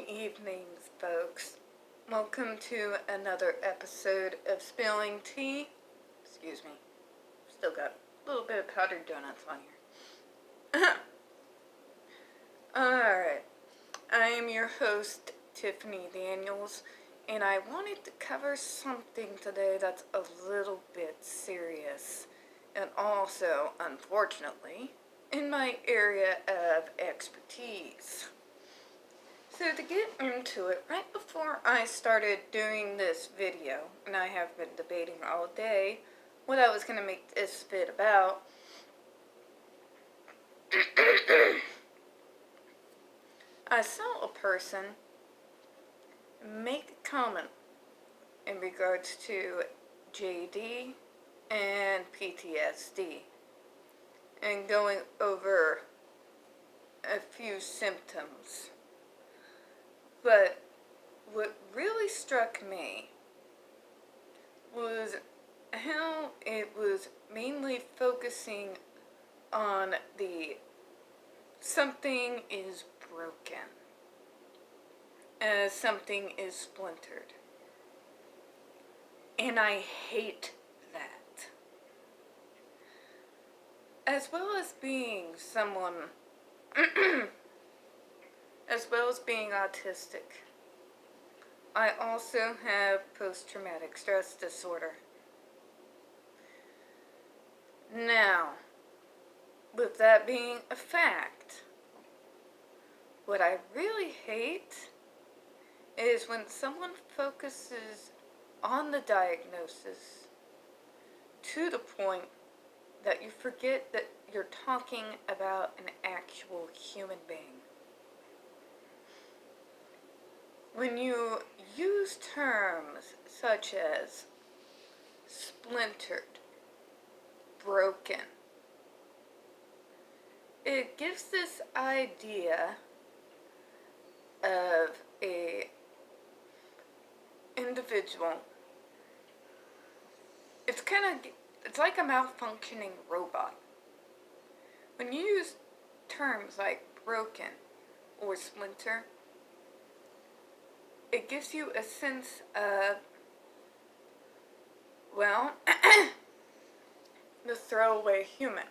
evenings, folks. Welcome to another episode of Spilling Tea. Excuse me. Still got a little bit of powdered donuts on here. Alright. I am your host, Tiffany Daniels, and I wanted to cover something today that's a little bit serious, and also, unfortunately, in my area of expertise. So to get into it, right before I started doing this video, and I have been debating all day what I was going to make this vid about, I saw a person make a comment in regards to JD and PTSD, and going over a few symptoms. But what really struck me was how it was mainly focusing on the something is broken, as something is splintered. And I hate that. As well as being someone as well as being autistic, I also have post-traumatic stress disorder. Now, with that being a fact, what I really hate is when someone focuses on the diagnosis to the point that you forget that you're talking about an actual human being. When you use terms such as splintered, broken, it gives this idea of a individual. It's like a malfunctioning robot. When you use terms like broken or splinter, it gives you a sense of, well, the throwaway human.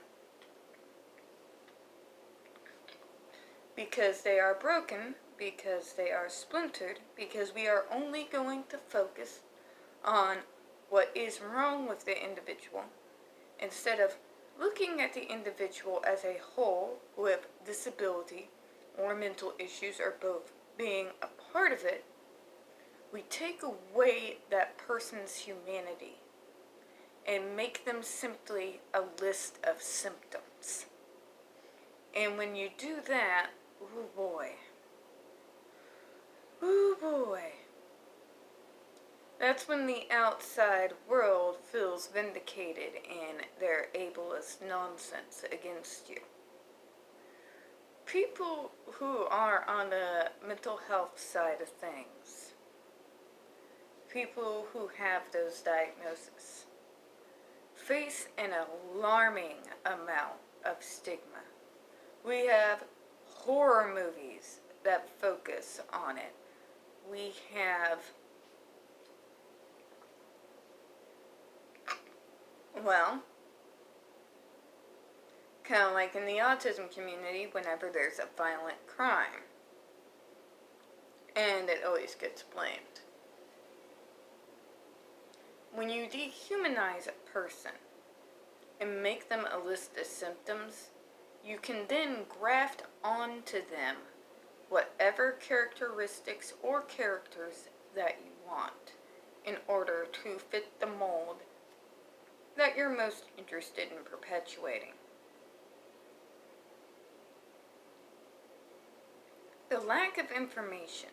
Because they are broken, because they are splintered, because we are only going to focus on what is wrong with the individual, instead of looking at the individual as a whole with disability or mental issues, or both being a part of it. We take away that person's humanity and make them simply a list of symptoms. And when you do that, ooh boy, that's when the outside world feels vindicated in their ableist nonsense against you. People who are on the mental health side of things, people who have those diagnoses, face an alarming amount of stigma. We have horror movies that focus on it. We have, well, kind of like in the autism community, whenever there's a violent crime, and it always gets blamed. When you dehumanize a person and make them a list of symptoms, you can then graft onto them whatever characteristics or characters that you want in order to fit the mold that you're most interested in perpetuating. The lack of information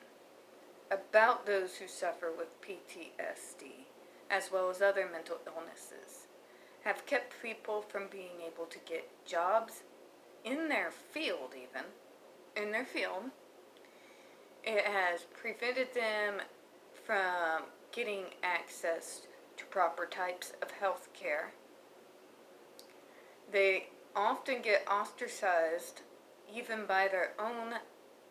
about those who suffer with PTSD, as well as other mental illnesses, have kept people from being able to get jobs in their field, It has prevented them from getting access to proper types of health care. They often get ostracized even by their own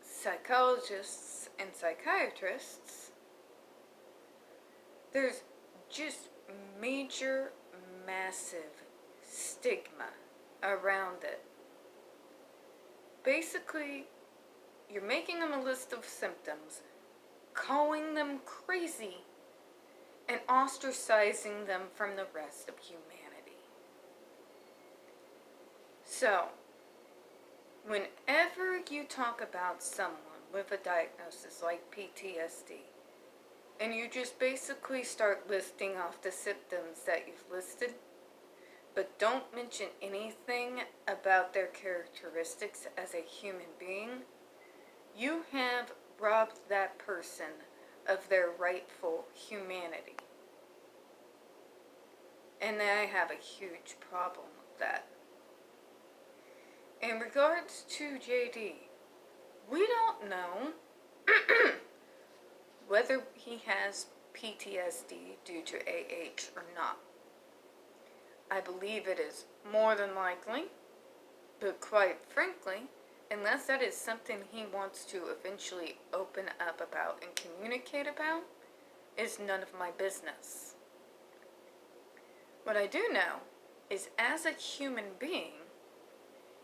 psychologists and psychiatrists, there's just major, massive stigma around it. Basically, you're making them a list of symptoms, calling them crazy, and ostracizing them from the rest of humanity. So, whenever you talk about someone with a diagnosis like PTSD, and you just basically start listing off the symptoms that you've listed, but don't mention anything about their characteristics as a human being, you have robbed that person of their rightful humanity. And I have a huge problem with that. In regards to JD, we don't know whether he has PTSD due to AH or not. I believe it is more than likely, but quite frankly, unless that is something he wants to eventually open up about and communicate about, is none of my business. What I do know is, as a human being,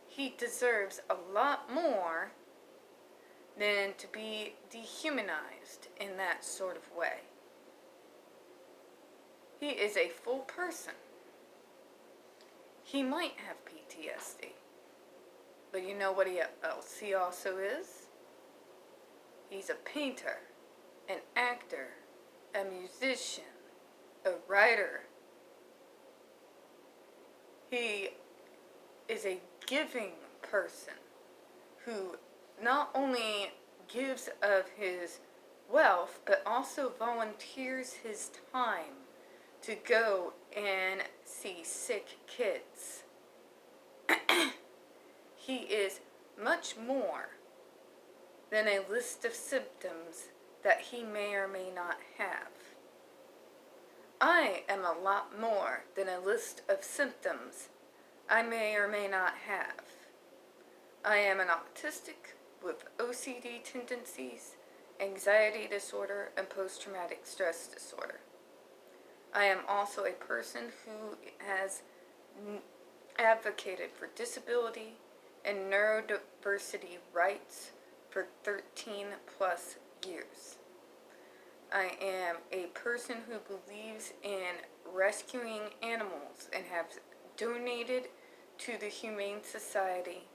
he deserves a lot more than to be dehumanized in that sort of way. He is a full person. He might have PTSD. But you know what else he also is? He's a painter, an actor, a musician, a writer. He is a giving person who not only gives of his wealth, but also volunteers his time to go and see sick kids. He is much more than a list of symptoms that he may or may not have. I am a lot more than a list of symptoms I may or may not have. I am an autistic with OCD tendencies, anxiety disorder, and post-traumatic stress disorder. I am also a person who has advocated for disability and neurodiversity rights for 13 plus years. I am a person who believes in rescuing animals and have donated to the Humane Society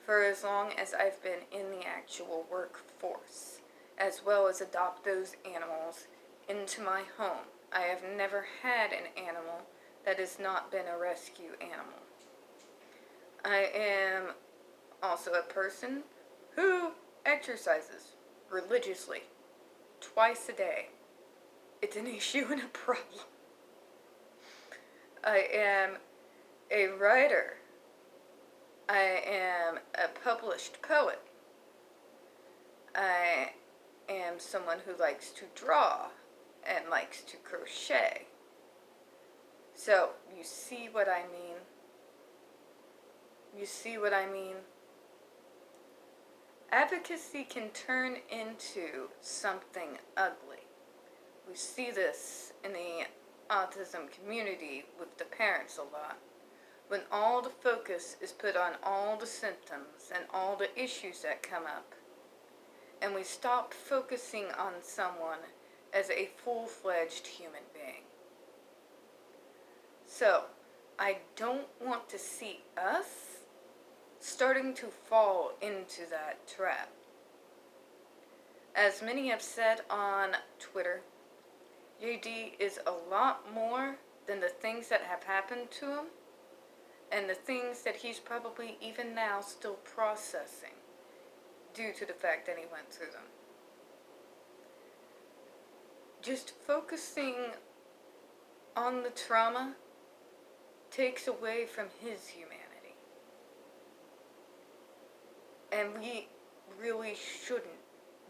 for as long as I've been in the actual workforce, as well as adopt those animals into my home. I have never had an animal that has not been a rescue animal. I am also a person who exercises religiously twice a day. It's an issue and a problem. I am a writer. I am a published poet. I am someone who likes to draw and likes to crochet. So, you see what I mean? You see what I mean? Advocacy can turn into something ugly. We see this in the autism community with the parents a lot. When all the focus is put on all the symptoms and all the issues that come up, and we stop focusing on someone as a full-fledged human being. So, I don't want to see us starting to fall into that trap. As many have said on Twitter, JD is a lot more than the things that have happened to him and the things that he's probably even now still processing due to the fact that he went through them. Just focusing on the trauma takes away from his humanity. And we really shouldn't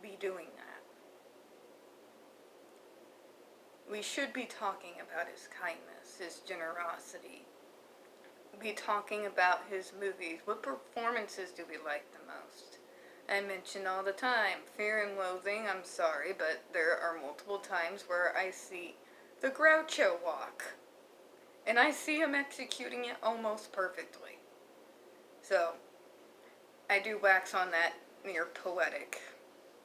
be doing that. We should be talking about his kindness, his generosity. Be talking about his movies. What performances do we like the most? I mention all the time, Fear and Loathing, I'm sorry, but there are multiple times where I see the Groucho walk. And I see him executing it almost perfectly. So, I do wax on that near poetic.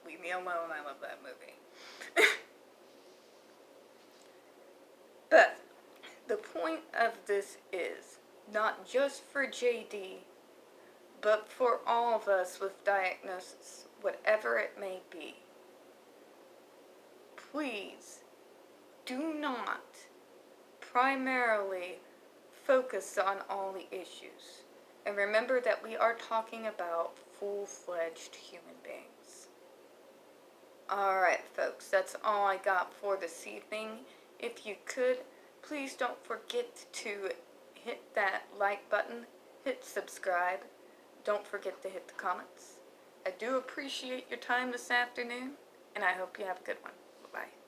Leave me alone, I love that movie. But, the point of this is, not just for JD, but for all of us with diagnosis, whatever it may be, please do not primarily focus on all the issues. And remember that we are talking about full-fledged human beings. Alright, folks, that's all I got for this evening. If you could, please don't forget to hit that like button, hit subscribe. Don't forget to hit the comments. I do appreciate your time this afternoon, and I hope you have a good one. Bye-bye.